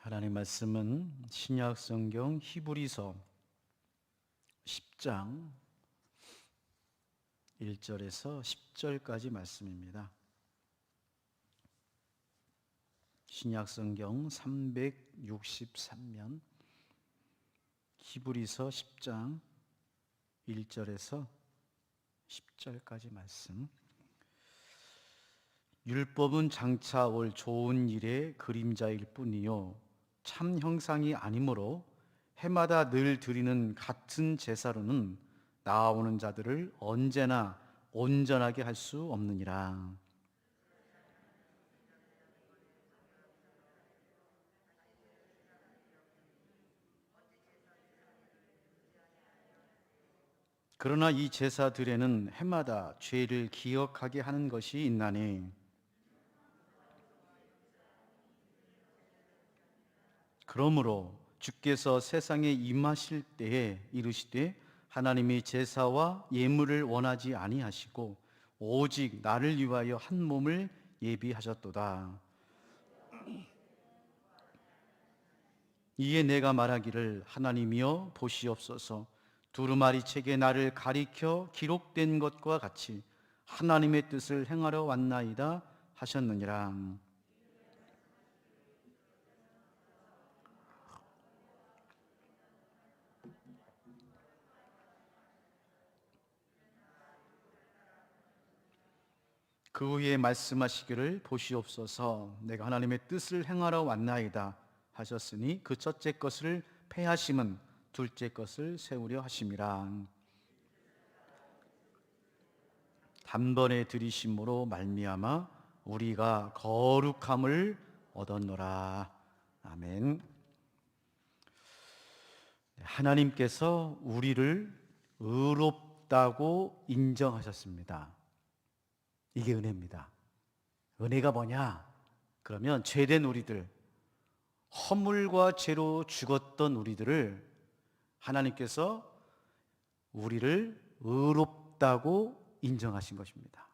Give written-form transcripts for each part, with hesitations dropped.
하나님 말씀은 신약 성경 히브리서 10장 1절에서 10절까지 말씀입니다. 신약 성경 363면 히브리서 10장 1절에서 10절까지 말씀. 율법은 장차 올 좋은 일의 그림자일 뿐이요 참 형상이 아니므로 해마다 늘 드리는 같은 제사로는 나아오는 자들을 언제나 온전하게 할 수 없느니라. 그러나 이 제사들에는 해마다 죄를 기억하게 하는 것이 있나니 그러므로 주께서 세상에 임하실 때에 이르시되 하나님이 제사와 예물을 원하지 아니하시고 오직 나를 위하여 한 몸을 예비하셨도다. 이에 내가 말하기를 하나님이여 보시옵소서 두루마리 책에 나를 가리켜 기록된 것과 같이 하나님의 뜻을 행하러 왔나이다 하셨느니라. 그 후에 말씀하시기를 보시옵소서 내가 하나님의 뜻을 행하러 왔나이다 하셨으니 그 첫째 것을 폐하심은 둘째 것을 세우려 하심이라. 단번에 들이심으로 말미암아 우리가 거룩함을 얻었노라. 아멘. 하나님께서 우리를 의롭다고 인정하셨습니다. 이게 은혜입니다. 은혜가 뭐냐? 그러면 죄된 우리들, 허물과 죄로 죽었던 우리들을 하나님께서 우리를 의롭다고 인정하신 것입니다.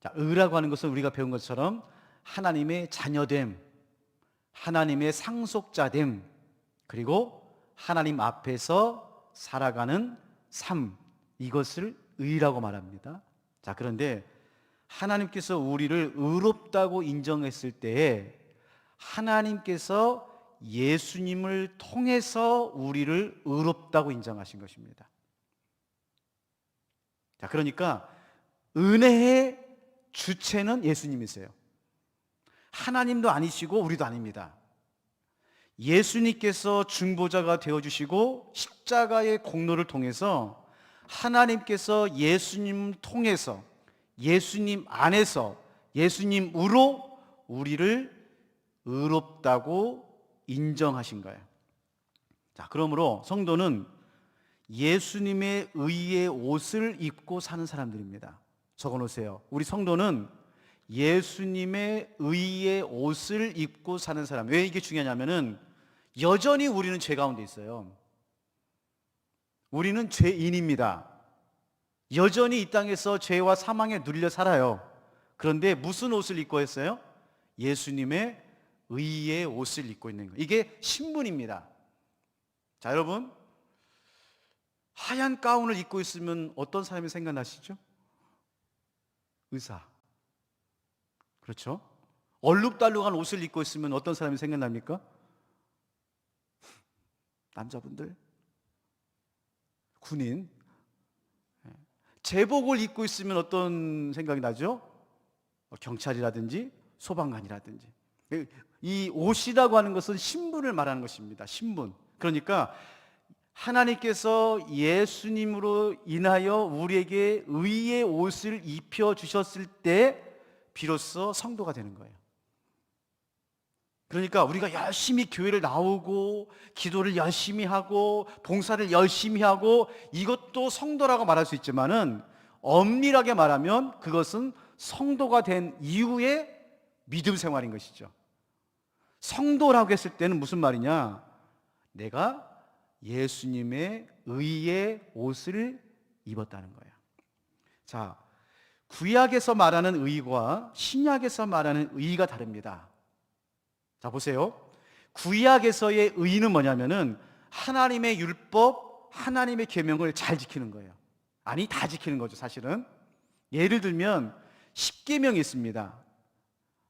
자, 의라고 하는 것은 우리가 배운 것처럼 하나님의 자녀됨, 하나님의 상속자됨, 그리고 하나님 앞에서 살아가는 삶, 이것을 의라고 말합니다. 자, 그런데 하나님께서 우리를 의롭다고 인정했을 때에 하나님께서 예수님을 통해서 우리를 의롭다고 인정하신 것입니다. 자, 그러니까 은혜의 주체는 예수님이세요. 하나님도 아니시고 우리도 아닙니다. 예수님께서 중보자가 되어주시고 십자가의 공로를 통해서 하나님께서 예수님 통해서 예수님 안에서 예수님으로 우리를 의롭다고 인정하신 거예요. 자, 그러므로 성도는 예수님의 의의 옷을 입고 사는 사람들입니다. 적어놓으세요. 우리 성도는 예수님의 의의 옷을 입고 사는 사람. 왜 이게 중요하냐면은 여전히 우리는 죄 가운데 있어요. 우리는 죄인입니다. 여전히 이 땅에서 죄와 사망에 눌려 살아요. 그런데 무슨 옷을 입고 했어요? 예수님의 의의 옷을 입고 있는 거예요. 이게 신분입니다. 자, 여러분, 하얀 가운을 입고 있으면 어떤 사람이 생각나시죠? 의사. 그렇죠? 얼룩달룩한 옷을 입고 있으면 어떤 사람이 생각납니까? 남자분들, 군인. 제복을 입고 있으면 어떤 생각이 나죠? 경찰이라든지 소방관이라든지. 이 옷이라고 하는 것은 신분을 말하는 것입니다. 신분. 그러니까 하나님께서 예수님으로 인하여 우리에게 의의 옷을 입혀주셨을 때 비로소 성도가 되는 거예요. 그러니까 우리가 열심히 교회를 나오고 기도를 열심히 하고 봉사를 열심히 하고 이것도 성도라고 말할 수 있지만은 엄밀하게 말하면 그것은 성도가 된 이후의 믿음 생활인 것이죠. 성도라고 했을 때는 무슨 말이냐? 내가 예수님의 의의 옷을 입었다는 거예요. 자, 구약에서 말하는 의와 신약에서 말하는 의가 다릅니다. 자, 보세요. 구약에서의 의는 뭐냐면은 하나님의 율법, 하나님의 계명을 잘 지키는 거예요. 아니, 다 지키는 거죠, 사실은. 예를 들면 십계명이 있습니다.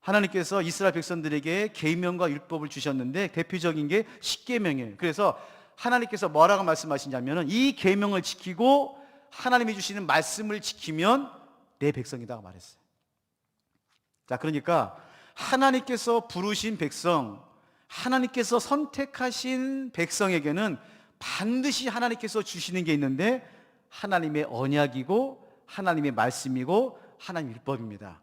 하나님께서 이스라엘 백성들에게 계명과 율법을 주셨는데 대표적인 게 십계명이에요. 그래서 하나님께서 뭐라고 말씀하시냐면은 이 계명을 지키고 하나님이 주시는 말씀을 지키면 내 백성이다고 말했어요. 자, 그러니까 하나님께서 부르신 백성, 하나님께서 선택하신 백성에게는 반드시 하나님께서 주시는 게 있는데 하나님의 언약이고 하나님의 말씀이고 하나님 율법입니다.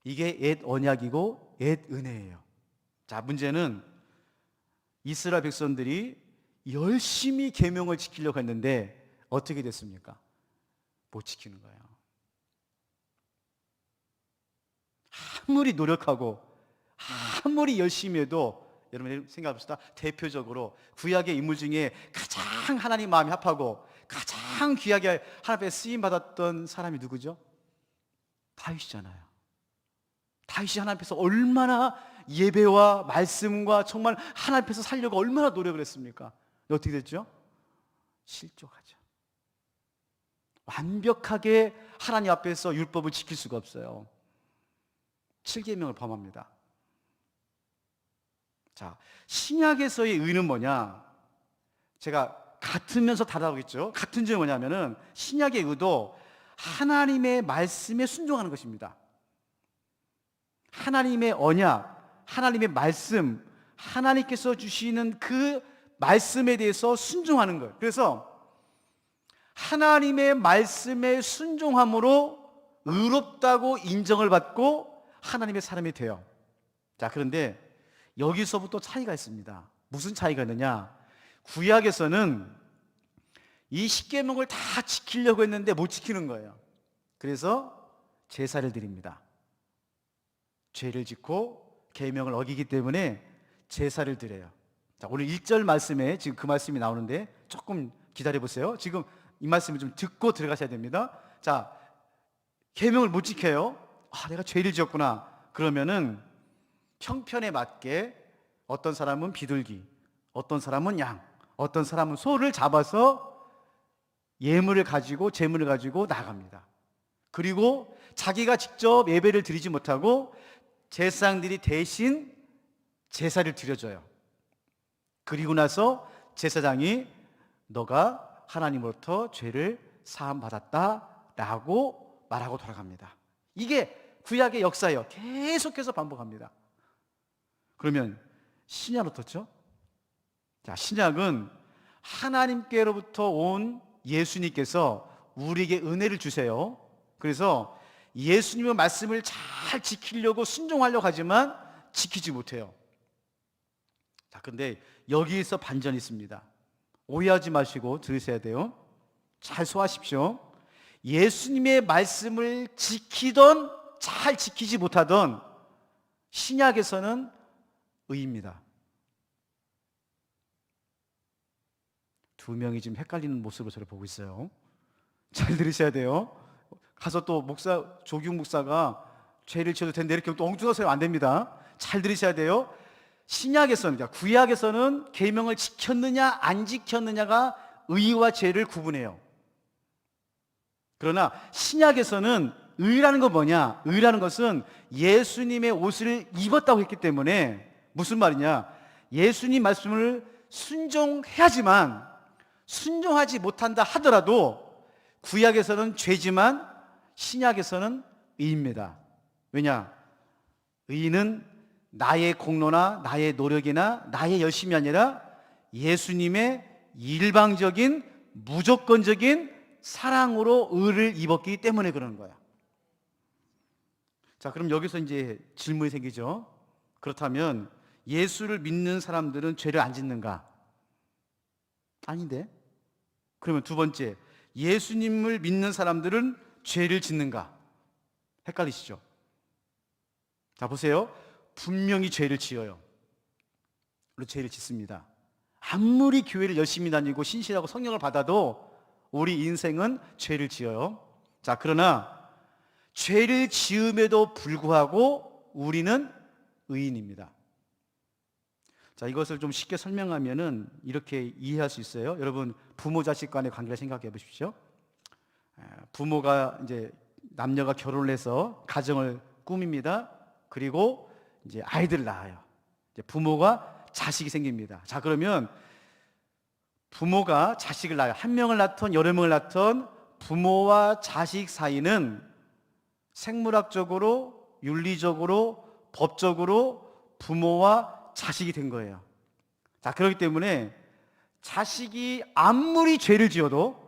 이게 옛 언약이고 옛 은혜예요. 자, 문제는 이스라엘 백성들이 열심히 계명을 지키려고 했는데 어떻게 됐습니까? 못 지키는 거예요. 아무리 노력하고 아무리 열심히 해도, 여러분 생각해봅시다. 대표적으로 구약의 인물 중에 가장 하나님 마음이 합하고 가장 귀하게 하나님 앞에 쓰임받았던 사람이 누구죠? 다윗이잖아요. 다윗이 하나님 앞에서 얼마나 예배와 말씀과 정말 하나님 앞에서 살려고 얼마나 노력을 했습니까? 어떻게 됐죠? 실족하죠. 완벽하게 하나님 앞에서 율법을 지킬 수가 없어요. 7계명을 범합니다. 자, 신약에서의 의는 뭐냐? 제가 같으면서 다르다고 했죠. 같은 점이 뭐냐면은 신약의 의도 하나님의 말씀에 순종하는 것입니다. 하나님의 언약, 하나님의 말씀, 하나님께서 주시는 그 말씀에 대해서 순종하는 거예요. 그래서 하나님의 말씀에 순종함으로 의롭다고 인정을 받고 하나님의 사람이 돼요. 자, 그런데 여기서부터 차이가 있습니다. 무슨 차이가 있느냐? 구약에서는 이 십계명을 다 지키려고 했는데 못 지키는 거예요. 그래서 제사를 드립니다. 죄를 짓고 계명을 어기기 때문에 제사를 드려요. 자, 오늘 1절 말씀에 지금 그 말씀이 나오는데 조금 기다려 보세요. 지금 이 말씀을 좀 듣고 들어가셔야 됩니다. 자, 계명을 못 지켜요. 아, 내가 죄를 지었구나. 그러면은 형편에 맞게 어떤 사람은 비둘기, 어떤 사람은 양, 어떤 사람은 소를 잡아서 예물을 가지고 제물을 가지고 나갑니다. 그리고 자기가 직접 예배를 드리지 못하고 제사장들이 대신 제사를 드려줘요. 그리고 나서 제사장이 너가 하나님으로부터 죄를 사함 받았다라고 말하고 돌아갑니다. 이게 구약의 역사예요. 계속해서 반복합니다. 그러면 신약은 어떻죠? 자, 신약은 하나님께로부터 온 예수님께서 우리에게 은혜를 주세요. 그래서 예수님의 말씀을 잘 지키려고 순종하려고 하지만 지키지 못해요. 자, 근데 여기에서 반전이 있습니다. 오해하지 마시고 들으셔야 돼요. 잘 소화하십시오. 예수님의 말씀을 지키던 잘 지키지 못하던 신약에서는 의입니다. 두 명이 지금 헷갈리는 모습으로 저를 보고 있어요. 잘 들으셔야 돼요. 가서 또 조규 목사가 죄를 지어도 된다 이렇게 또 엉뚱하게 안 됩니다. 잘 들으셔야 돼요. 신약에서는, 구약에서는 계명을 지켰느냐 안 지켰느냐가 의와 죄를 구분해요. 그러나 신약에서는 의라는 건 뭐냐? 의라는 것은 예수님의 옷을 입었다고 했기 때문에 무슨 말이냐? 예수님 말씀을 순종해야지만 순종하지 못한다 하더라도 구약에서는 죄지만 신약에서는 의입니다. 왜냐? 의는 나의 공로나 나의 노력이나 나의 열심이 아니라 예수님의 일방적인 무조건적인 사랑으로 의를 입었기 때문에 그러는 거야. 자, 그럼 여기서 이제 질문이 생기죠. 그렇다면 예수를 믿는 사람들은 죄를 안 짓는가? 아닌데. 그러면 두 번째, 예수님을 믿는 사람들은 죄를 짓는가? 헷갈리시죠? 자, 보세요. 분명히 죄를 지어요. 그리고 죄를 짓습니다. 아무리 교회를 열심히 다니고 신실하고 성령을 받아도 우리 인생은 죄를 지어요. 자, 그러나 죄를 지음에도 불구하고 우리는 의인입니다. 자, 이것을 좀 쉽게 설명하면은 이렇게 이해할 수 있어요. 여러분, 부모 자식 간의 관계를 생각해 보십시오. 부모가 이제 남녀가 결혼을 해서 가정을 꾸밉니다. 그리고 이제 아이들을 낳아요. 이제 부모가 자식이 생깁니다. 자, 그러면 부모가 자식을 낳아요. 한 명을 낳던 여러 명을 낳던 부모와 자식 사이는 생물학적으로, 윤리적으로, 법적으로 부모와 자식이 된 거예요. 자, 그렇기 때문에 자식이 아무리 죄를 지어도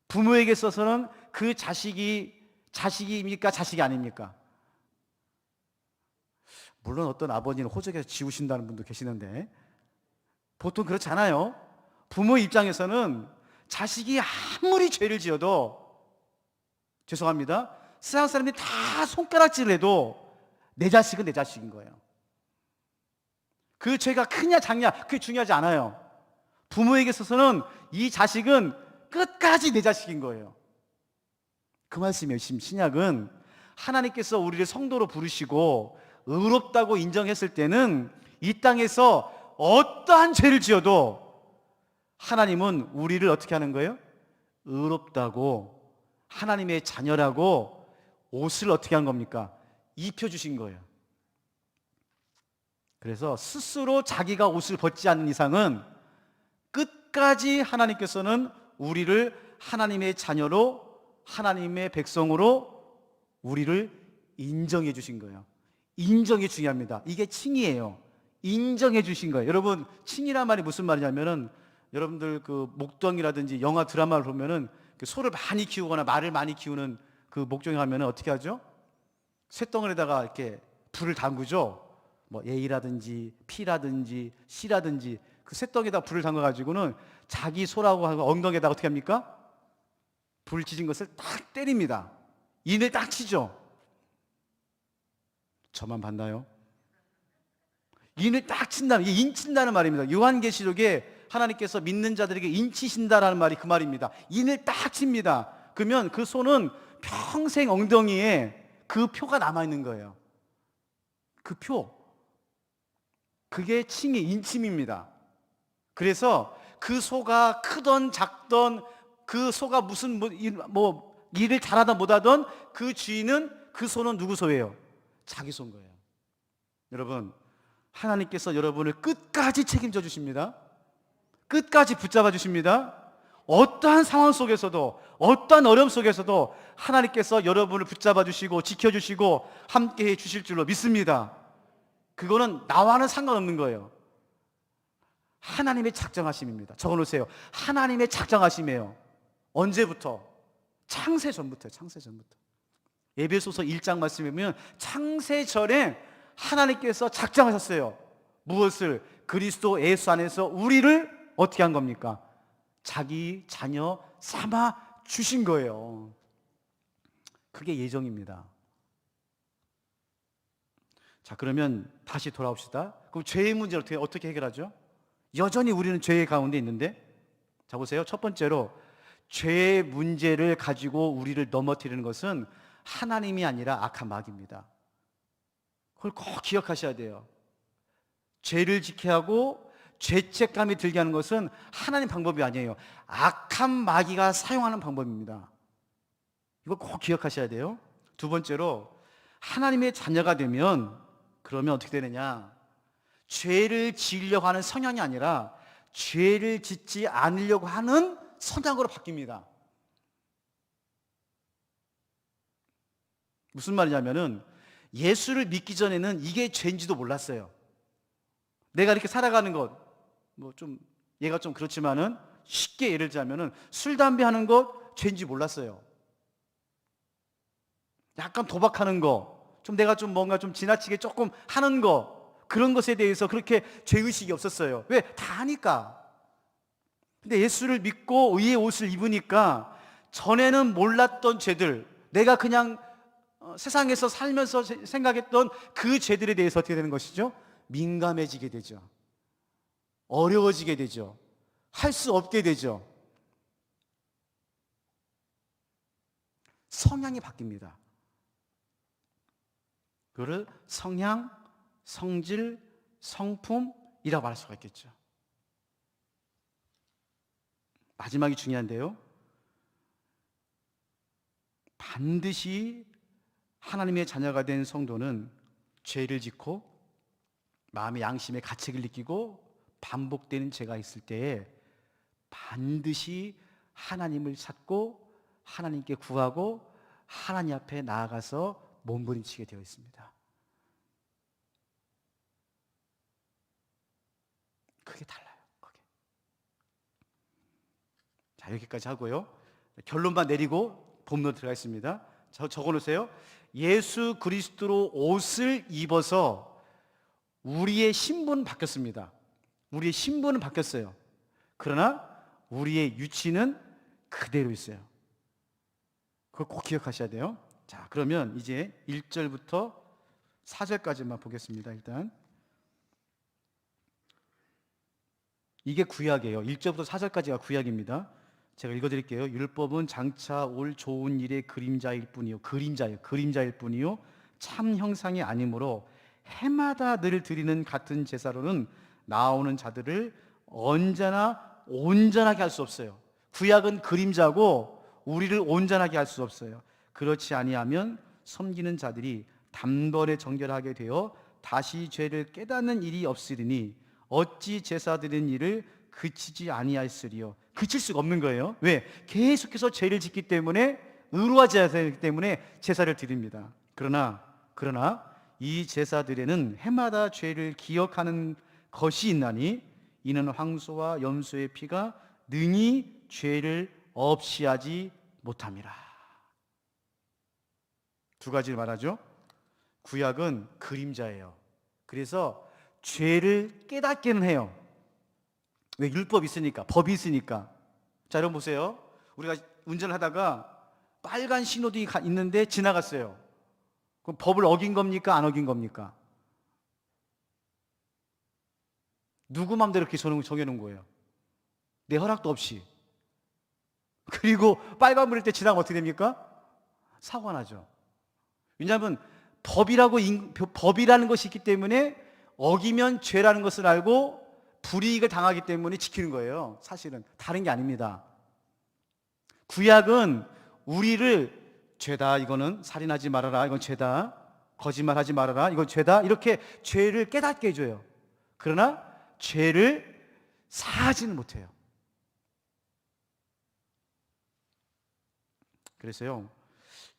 부모에게 있어서는 그 자식이 자식입니까? 자식이 아닙니까? 물론 어떤 아버지는 호적에서 지우신다는 분도 계시는데 보통 그렇지 않아요. 부모 입장에서는 자식이 아무리 죄를 지어도, 죄송합니다, 세상 사람들이 다 손가락질을 해도 내 자식은 내 자식인 거예요. 그 죄가 크냐 작냐 그게 중요하지 않아요. 부모에게 있어서는 이 자식은 끝까지 내 자식인 거예요. 그 말씀이에요. 신약은 하나님께서 우리를 성도로 부르시고 의롭다고 인정했을 때는 이 땅에서 어떠한 죄를 지어도 하나님은 우리를 어떻게 하는 거예요? 의롭다고, 하나님의 자녀라고 옷을 어떻게 한 겁니까? 입혀주신 거예요. 그래서 스스로 자기가 옷을 벗지 않는 이상은 끝까지 하나님께서는 우리를 하나님의 자녀로, 하나님의 백성으로 우리를 인정해 주신 거예요. 인정이 중요합니다. 이게 칭의예요. 인정해 주신 거예요. 여러분, 칭의란 말이 무슨 말이냐면은, 여러분들 그 목동이라든지 영화 드라마를 보면은 그 소를 많이 키우거나 말을 많이 키우는 그 목동에 가면은 어떻게 하죠? 쇳덩어리에다가 이렇게 불을 담그죠. 뭐 A라든지 P라든지 C라든지 그 쇳덩이에다 불을 담가 가지고는 자기 소라고 하고 엉덩이에다가 어떻게 합니까? 불 지진 것을 딱 때립니다. 인을 딱 치죠. 저만 봤나요? 인을 딱 친다. 이게 인친다는 말입니다. 요한계시록에 하나님께서 믿는 자들에게 인치신다라는 말이 그 말입니다. 인을 딱 칩니다. 그러면 그 소는 평생 엉덩이에 그 표가 남아있는 거예요. 그 표. 그게 칭의, 인침입니다. 그래서 그 소가 크던 작던, 그 소가 무슨 일을 잘하다 못하던 그 주인은, 그 소는 누구 소예요? 자기 소인 거예요. 여러분, 하나님께서 여러분을 끝까지 책임져 주십니다. 끝까지 붙잡아 주십니다. 어떠한 상황 속에서도, 어떠한 어려움 속에서도 하나님께서 여러분을 붙잡아 주시고 지켜주시고 함께해 주실 줄로 믿습니다. 그거는 나와는 상관없는 거예요. 하나님의 작정하심입니다. 적어놓으세요. 하나님의 작정하심이에요. 언제부터? 창세 전부터요. 창세 전부터. 에베소서 1장 말씀에 보면 창세전에 하나님께서 작정하셨어요. 무엇을? 그리스도 예수 안에서 우리를 어떻게 한 겁니까? 자기 자녀 삼아 주신 거예요. 그게 예정입니다. 자, 그러면 다시 돌아옵시다. 그럼 죄의 문제를 어떻게 해결하죠? 여전히 우리는 죄의 가운데 있는데, 자 보세요. 첫 번째로 죄의 문제를 가지고 우리를 넘어뜨리는 것은 하나님이 아니라 악한 마귀입니다. 그걸 꼭 기억하셔야 돼요. 죄를 지게 하고 죄책감이 들게 하는 것은 하나님 방법이 아니에요. 악한 마귀가 사용하는 방법입니다. 이거 꼭 기억하셔야 돼요. 두 번째로 하나님의 자녀가 되면 그러면 어떻게 되느냐? 죄를 지으려고 하는 성향이 아니라 죄를 짓지 않으려고 하는 성향으로 바뀝니다. 무슨 말이냐면은 예수를 믿기 전에는 이게 죄인지도 몰랐어요. 내가 이렇게 살아가는 것, 뭐 좀 얘가 좀 그렇지만은 쉽게 예를 들자면은 술, 담배 하는 것 죄인지 몰랐어요. 약간 도박하는 거, 좀 내가 좀 뭔가 좀 지나치게 조금 하는 거, 그런 것에 대해서 그렇게 죄의식이 없었어요. 왜? 다 아니까. 근데 예수를 믿고 의의 옷을 입으니까 전에는 몰랐던 죄들, 내가 그냥 세상에서 살면서 생각했던 그 죄들에 대해서 어떻게 되는 것이죠? 민감해지게 되죠. 어려워지게 되죠. 할 수 없게 되죠. 성향이 바뀝니다. 그거를 성향, 성질, 성품, 이라고 말할 수가 있겠죠. 마지막이 중요한데요. 반드시 하나님의 자녀가 된 성도는 죄를 짓고 마음의 양심의 가책을 느끼고 반복되는 죄가 있을 때에 반드시 하나님을 찾고 하나님께 구하고 하나님 앞에 나아가서 몸부림치게 되어 있습니다. 그게 달라요. 그게. 자, 여기까지 하고요. 결론만 내리고 본문으로 들어가겠습니다. 적어놓으세요. 예수 그리스도로 옷을 입어서 우리의 신분은 바뀌었습니다. 우리의 신분은 바뀌었어요. 그러나 우리의 유치는 그대로 있어요. 그걸 꼭 기억하셔야 돼요. 자, 그러면 이제 1절부터 4절까지만 보겠습니다. 일단 이게 구약이에요. 1절부터 4절까지가 구약입니다. 제가 읽어드릴게요. 율법은 장차 올 좋은 일의 그림자일 뿐이요, 그림자일 뿐이요, 참 형상이 아니므로 해마다 늘 드리는 같은 제사로는 나오는 자들을 언제나 온전하게 할 수 없어요. 구약은 그림자고 우리를 온전하게 할 수 없어요. 그렇지 아니하면 섬기는 자들이 단번에 정결하게 되어 다시 죄를 깨닫는 일이 없으리니 어찌 제사 드리는 일을 그치지 아니하였으리요. 그칠 수가 없는 거예요. 왜? 계속해서 죄를 짓기 때문에, 의로워져야 되기 때문에 제사를 드립니다. 그러나 이 제사들에는 해마다 죄를 기억하는 것이 있나니 이는 황소와 염소의 피가 능히 죄를 없이 하지 못함이라. 두 가지를 말하죠. 구약은 그림자예요. 그래서 죄를 깨닫기는 해요. 왜? 율법이 있으니까, 법이 있으니까. 자, 여러분 보세요. 우리가 운전을 하다가 빨간 신호등이 있는데 지나갔어요. 그럼 법을 어긴 겁니까? 안 어긴 겁니까? 누구 맘대로 이렇게 정해놓은 거예요? 내 허락도 없이. 그리고 빨간불일 때 지나가면 어떻게 됩니까? 사고가 나죠. 왜냐하면 법이라는 것이 있기 때문에 어기면 죄라는 것을 알고 불이익을 당하기 때문에 지키는 거예요. 사실은 다른 게 아닙니다. 구약은 우리를 죄다, 이거는 살인하지 말아라, 이건 죄다, 거짓말하지 말아라, 이건 죄다, 이렇게 죄를 깨닫게 해줘요. 그러나 죄를 사하지는 못해요. 그래서요,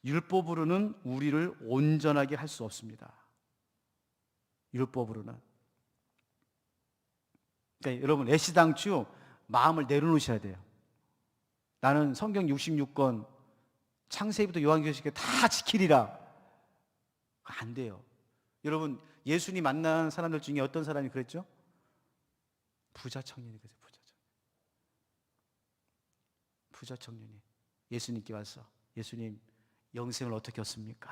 율법으로는 우리를 온전하게 할 수 없습니다. 율법으로는. 그러니까 여러분, 애시당초 마음을 내려놓으셔야 돼요. 나는 성경 66권 창세기부터 요한계시록 다 지키리라. 안 돼요. 여러분, 예수님 만난 사람들 중에 어떤 사람이 그랬죠? 부자 청년이 그랬어요. 부자 청년이 예수님께 와서, 예수님, 영생을 어떻게 얻습니까?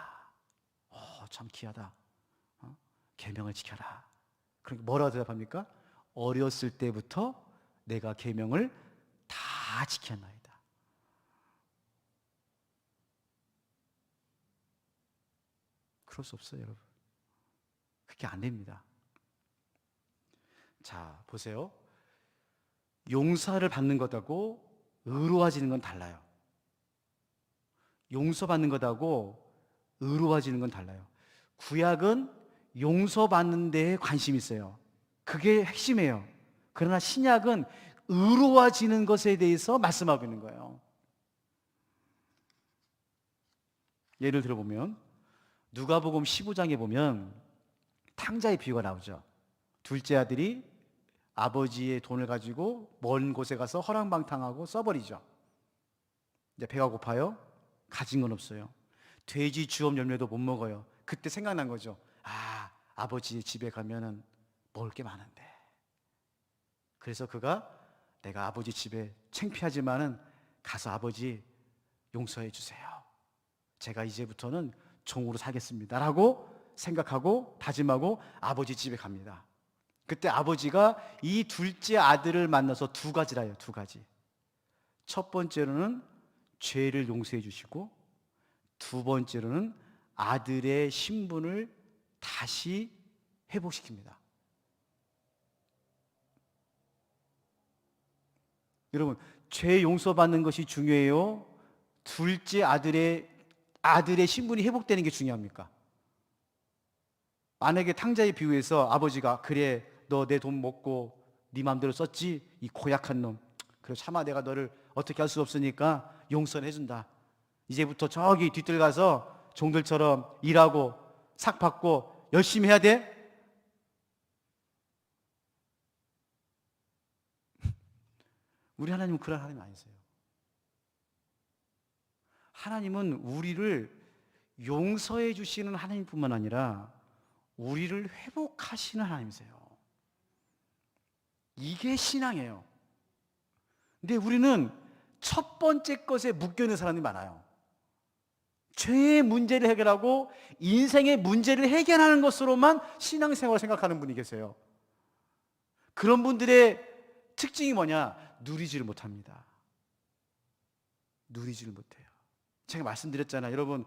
참 귀하다. 계명을 지켜라. 그러니까 뭐라고 대답합니까? 어렸을 때부터 내가 계명을 다 지켰나이다. 그럴 수 없어요, 여러분. 그게 안 됩니다. 자, 보세요. 용서를 받는 것하고 의로워지는 건 달라요. 용서받는 것하고 의로워지는 건 달라요. 구약은 용서받는 데에 관심이 있어요. 그게 핵심이에요. 그러나 신약은 의로워지는 것에 대해서 말씀하고 있는 거예요. 예를 들어보면 누가복음 15장에 보면 탕자의 비유가 나오죠. 둘째 아들이 아버지의 돈을 가지고 먼 곳에 가서 허랑방탕하고 써버리죠. 이제 배가 고파요. 가진 건 없어요. 돼지 주업 열매도 못 먹어요. 그때 생각난 거죠. 아버지 집에 가면은 먹을 게 많은데. 그래서 그가 내가 아버지 집에 창피하지만은 가서 아버지 용서해 주세요. 제가 이제부터는 종으로 살겠습니다. 라고 생각하고 다짐하고 아버지 집에 갑니다. 그때 아버지가 이 둘째 아들을 만나서 두 가지라 해요. 두 가지. 첫 번째로는 죄를 용서해 주시고, 두 번째로는 아들의 신분을 다시 회복시킵니다. 여러분, 죄 용서받는 것이 중요해요? 둘째 아들의 신분이 회복되는 게 중요합니까? 만약에 탕자의 비유에서 아버지가 그래 너 내 돈 먹고 네 맘대로 썼지 이 고약한 놈, 그래 차마 내가 너를 어떻게 할 수 없으니까 용서는 해준다. 이제부터 저기 뒤뜰 가서 종들처럼 일하고 삭 받고 열심히 해야 돼? 우리 하나님은 그런 하나님 아니세요. 하나님은 우리를 용서해 주시는 하나님뿐만 아니라 우리를 회복하시는 하나님이세요. 이게 신앙이에요. 근데 우리는 첫 번째 것에 묶여있는 사람이 많아요. 죄의 문제를 해결하고 인생의 문제를 해결하는 것으로만 신앙생활을 생각하는 분이 계세요. 그런 분들의 특징이 뭐냐? 누리지를 못합니다. 누리지를 못해요. 제가 말씀드렸잖아요. 여러분,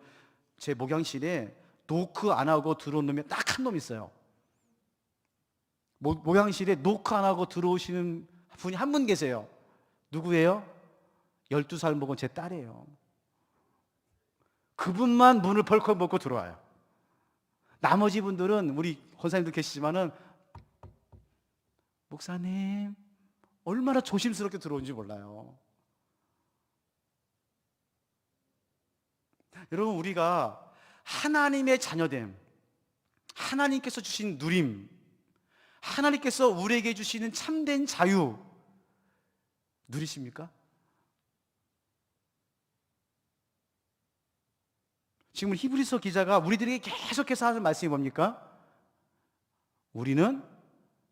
제 목양실에 노크 안 하고 들어온 놈이 딱 한 놈 있어요. 목양실에 노크 안 하고 들어오시는 분이 한 분 계세요. 누구예요? 12살 먹은 제 딸이에요. 그분만 문을 벌컥 먹고 들어와요. 나머지 분들은 우리 권사님도 계시지만은 목사님 얼마나 조심스럽게 들어온지 몰라요. 여러분, 우리가 하나님의 자녀됨, 하나님께서 주신 누림, 하나님께서 우리에게 주시는 참된 자유 누리십니까? 지금 히브리서 기자가 우리들에게 계속해서 하는 말씀이 뭡니까? 우리는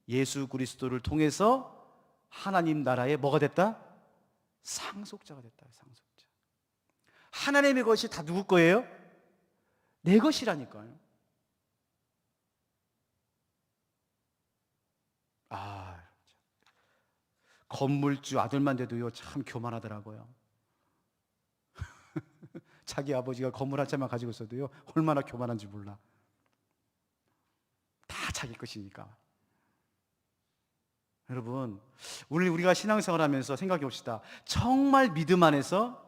예수 그리스도를 통해서 하나님 나라의 뭐가 됐다? 상속자가 됐다. 상속자. 하나님의 것이 다 누구 거예요? 내 것이라니까요. 건물주 아들만 돼도요 참 교만하더라고요. 자기 아버지가 건물 한 채만 가지고 있어도요 얼마나 교만한지 몰라. 다 자기 것이니까. 여러분, 오늘 우리가 신앙생활 하면서 생각해 봅시다. 정말 믿음 안에서,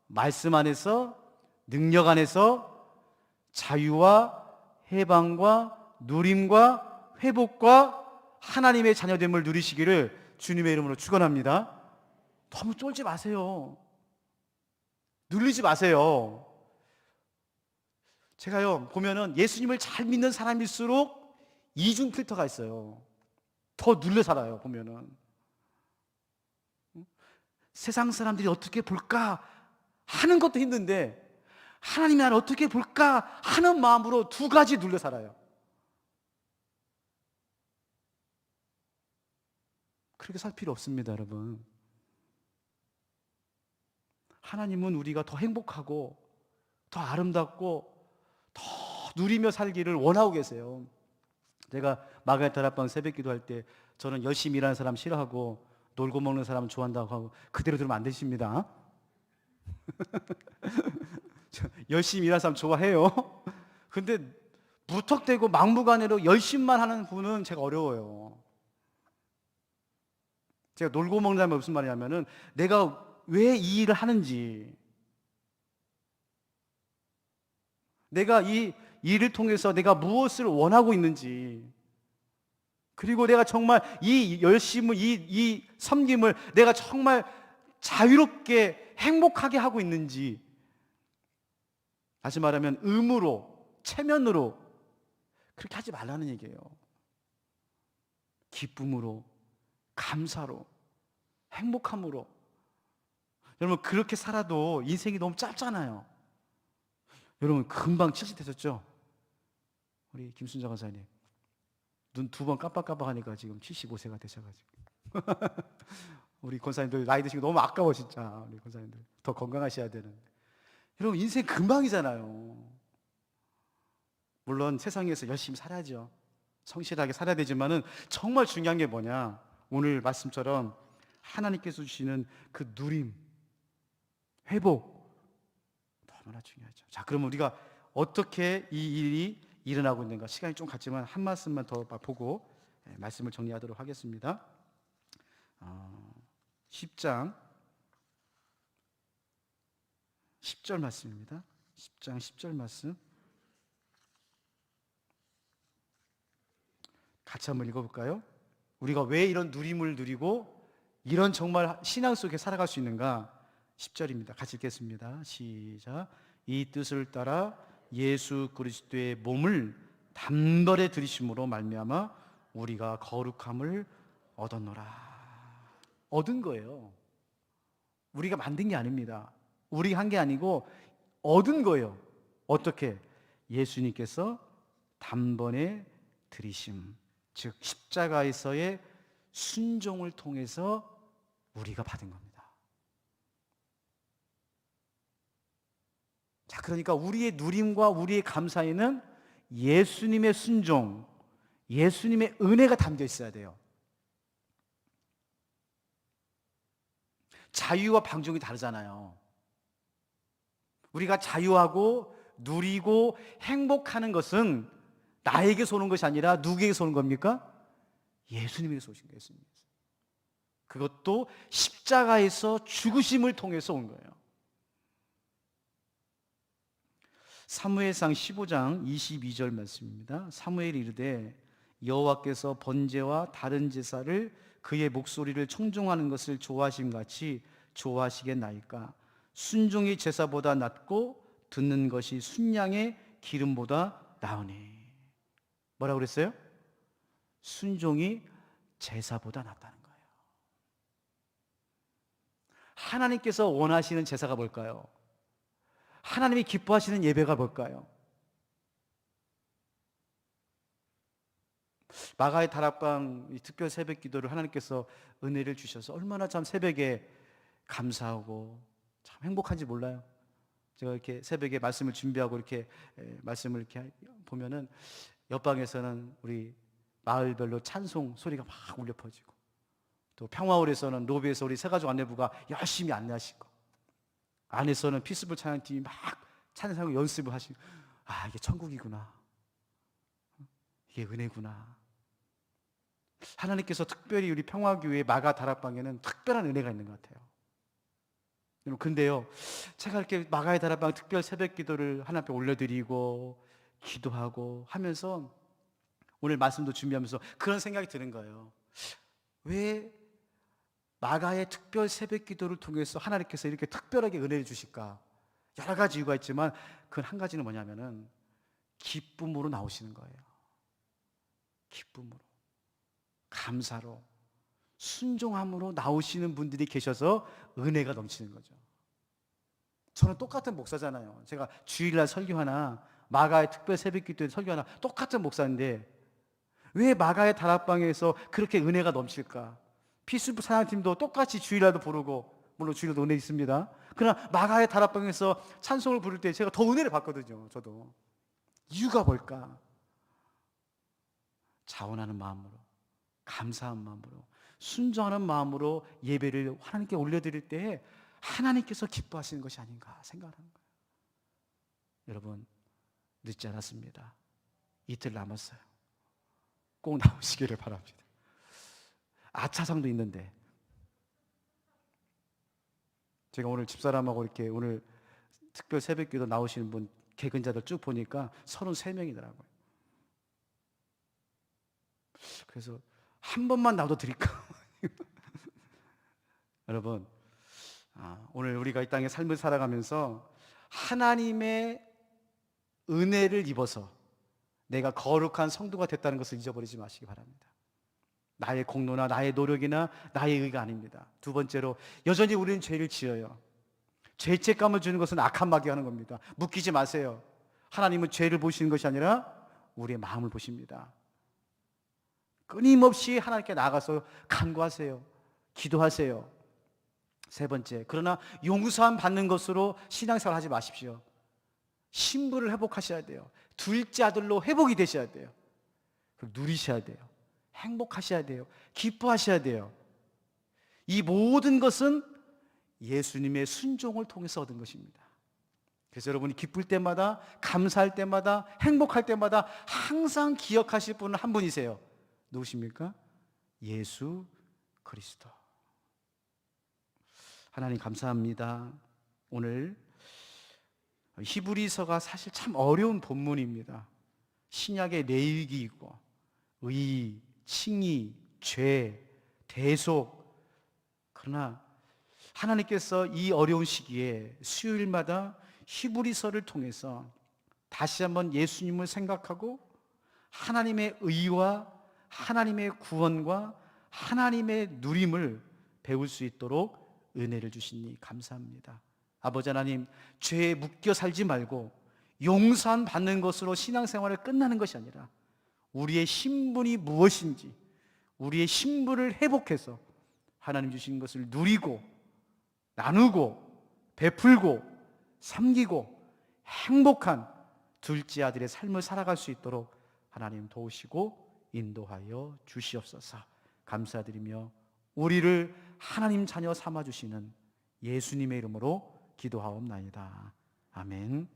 말씀 안에서, 능력 안에서 자유와 해방과 누림과 회복과 하나님의 자녀됨을 누리시기를 주님의 이름으로 축원합니다. 너무 쫄지 마세요. 눌리지 마세요. 제가요 보면은 예수님을 잘 믿는 사람일수록 이중 필터가 있어요. 더 눌려 살아요. 보면은 세상 사람들이 어떻게 볼까 하는 것도 힘든데 하나님이 나를 어떻게 볼까 하는 마음으로 두 가지 눌려 살아요. 그렇게 살 필요 없습니다, 여러분. 하나님은 우리가 더 행복하고 더 아름답고 더 누리며 살기를 원하고 계세요. 제가 마가렛 다락방 새벽 기도할 때 저는 열심히 일하는 사람 싫어하고 놀고 먹는 사람 좋아한다고 하고 그대로 들으면 안 되십니다. 열심히 일하는 사람 좋아해요. 근데 무턱대고 막무가내로 열심만 하는 분은 제가 어려워요. 제가 놀고 먹는 사람이 무슨 말이냐면은 내가 왜 이 일을 하는지, 내가 이 일을 통해서 내가 무엇을 원하고 있는지, 그리고 내가 정말 이 열심을, 이 섬김을 내가 정말 자유롭게 행복하게 하고 있는지, 다시 말하면 의무로, 체면으로 그렇게 하지 말라는 얘기예요. 기쁨으로, 감사로, 행복함으로. 여러분, 그렇게 살아도 인생이 너무 짧잖아요. 여러분, 금방 70 되셨죠? 우리 김순자 권사님 눈 두 번 깜빡깜빡하니까 지금 75세가 되셔가지고 우리 권사님들 나이 드시고 너무 아까워. 진짜 우리 권사님들 더 건강하셔야 되는데. 여러분, 인생 금방이잖아요. 물론 세상에서 열심히 살아야죠. 성실하게 살아야 되지만은 정말 중요한 게 뭐냐, 오늘 말씀처럼 하나님께서 주시는 그 누림, 회복, 너무나 중요하죠. 자, 그러면 우리가 어떻게 이 일이 일어나고 있는가, 시간이 좀 갔지만 한 말씀만 더 보고 말씀을 정리하도록 하겠습니다. 10장 10절 말씀입니다. 10장 10절 말씀 같이 한번 읽어볼까요? 우리가 왜 이런 누림을 누리고 이런 정말 신앙 속에 살아갈 수 있는가? 10절입니다. 같이 읽겠습니다. 시작. 이 뜻을 따라 예수 그리스도의 몸을 단번에 들이심으로 말미암아 우리가 거룩함을 얻었노라. 얻은 거예요. 우리가 만든 게 아닙니다. 우리가 한 게 아니고 얻은 거예요. 어떻게? 예수님께서 단번에 들이심, 즉 십자가에서의 순종을 통해서 우리가 받은 겁니다. 자, 그러니까 우리의 누림과 우리의 감사에는 예수님의 순종, 예수님의 은혜가 담겨 있어야 돼요. 자유와 방종이 다르잖아요. 우리가 자유하고 누리고 행복하는 것은 나에게서 오는 것이 아니라 누구에게서 오는 겁니까? 예수님에게서 오신 거예요. 예수님에게서. 그것도 십자가에서 죽으심을 통해서 온 거예요. 사무엘상 15장 22절 말씀입니다. 사무엘이 이르되 여호와께서 번제와 다른 제사를 그의 목소리를 청종하는 것을 좋아하심 같이 좋아하시겠나이까. 순종이 제사보다 낫고 듣는 것이 순양의 기름보다 나으니. 뭐라고 그랬어요? 순종이 제사보다 낫다는 거예요. 하나님께서 원하시는 제사가 뭘까요? 하나님이 기뻐하시는 예배가 뭘까요? 마가의 다락방 특별 새벽 기도를 하나님께서 은혜를 주셔서 얼마나 참 새벽에 감사하고 참 행복한지 몰라요. 제가 이렇게 새벽에 말씀을 준비하고 이렇게 말씀을 이렇게 보면은 옆방에서는 우리 마을별로 찬송 소리가 막 울려 퍼지고, 또 평화홀에서는 로비에서 우리 새가족 안내부가 열심히 안내하시고, 안에서는 피스풀 찬양팀이 막 찬양 연습을 하시고, 아, 이게 천국이구나, 이게 은혜구나. 하나님께서 특별히 우리 평화교회 마가 다락방에는 특별한 은혜가 있는 것 같아요. 근데요, 제가 이렇게 마가의 다락방 특별 새벽 기도를 하나님 앞에 올려드리고 기도하고 하면서 오늘 말씀도 준비하면서 그런 생각이 드는 거예요. 왜 마가의 특별 새벽 기도를 통해서 하나님께서 이렇게 특별하게 은혜를 주실까? 여러 가지 이유가 있지만 그 한 가지는 뭐냐면은 기쁨으로 나오시는 거예요. 기쁨으로, 감사로, 순종함으로 나오시는 분들이 계셔서 은혜가 넘치는 거죠. 저는 똑같은 목사잖아요. 제가 주일날 설교하나 마가의 특별 새벽기도에 설교하나 똑같은 목사인데 왜 마가의 다락방에서 그렇게 은혜가 넘칠까? 피스풀 사랑팀도 똑같이 주일날도 부르고, 물론 주일날도 은혜 있습니다. 그러나 마가의 다락방에서 찬송을 부를 때 제가 더 은혜를 받거든요. 저도. 이유가 뭘까? 자원하는 마음으로, 감사한 마음으로, 순종하는 마음으로 예배를 하나님께 올려드릴 때 하나님께서 기뻐하시는 것이 아닌가 생각하는 거예요. 여러분, 늦지 않았습니다. 이틀 남았어요. 꼭 나오시기를 바랍니다. 아차상도 있는데, 제가 오늘 집사람하고 이렇게 오늘 특별 새벽기도 나오시는 분 개근자들 쭉 보니까 33명이더라고요. 그래서 한 번만 나도 드릴까? 여러분, 오늘 우리가 이 땅의 삶을 살아가면서 하나님의 은혜를 입어서 내가 거룩한 성도가 됐다는 것을 잊어버리지 마시기 바랍니다. 나의 공로나 나의 노력이나 나의 의가 아닙니다. 두 번째로, 여전히 우리는 죄를 지어요. 죄책감을 주는 것은 악한 마귀가 하는 겁니다. 묶이지 마세요. 하나님은 죄를 보시는 것이 아니라 우리의 마음을 보십니다. 끊임없이 하나님께 나가서 간구하세요. 기도하세요. 세 번째, 그러나 용서함 받는 것으로 신앙생활 하지 마십시오. 신부를 회복하셔야 돼요. 둘째 아들로 회복이 되셔야 돼요. 누리셔야 돼요. 행복하셔야 돼요. 기뻐하셔야 돼요. 이 모든 것은 예수님의 순종을 통해서 얻은 것입니다. 그래서 여러분이 기쁠 때마다, 감사할 때마다, 행복할 때마다 항상 기억하실 분은 한 분이세요. 누구십니까? 예수 그리스도. 하나님 감사합니다. 오늘 히브리서가 사실 참 어려운 본문입니다. 신약의 내위기이고 의, 칭의, 죄, 대속. 그러나 하나님께서 이 어려운 시기에 수요일마다 히브리서를 통해서 다시 한번 예수님을 생각하고 하나님의 의와 하나님의 구원과 하나님의 누림을 배울 수 있도록 은혜를 주시니 감사합니다. 아버지 하나님, 죄에 묶여 살지 말고 용서함 받는 것으로 신앙생활을 끝나는 것이 아니라 우리의 신분이 무엇인지 우리의 신분을 회복해서 하나님 주신 것을 누리고 나누고 베풀고 섬기고 행복한 둘째 아들의 삶을 살아갈 수 있도록 하나님 도우시고 인도하여 주시옵소서. 감사드리며 우리를 하나님 자녀 삼아주시는 예수님의 이름으로 기도하옵나이다. 아멘.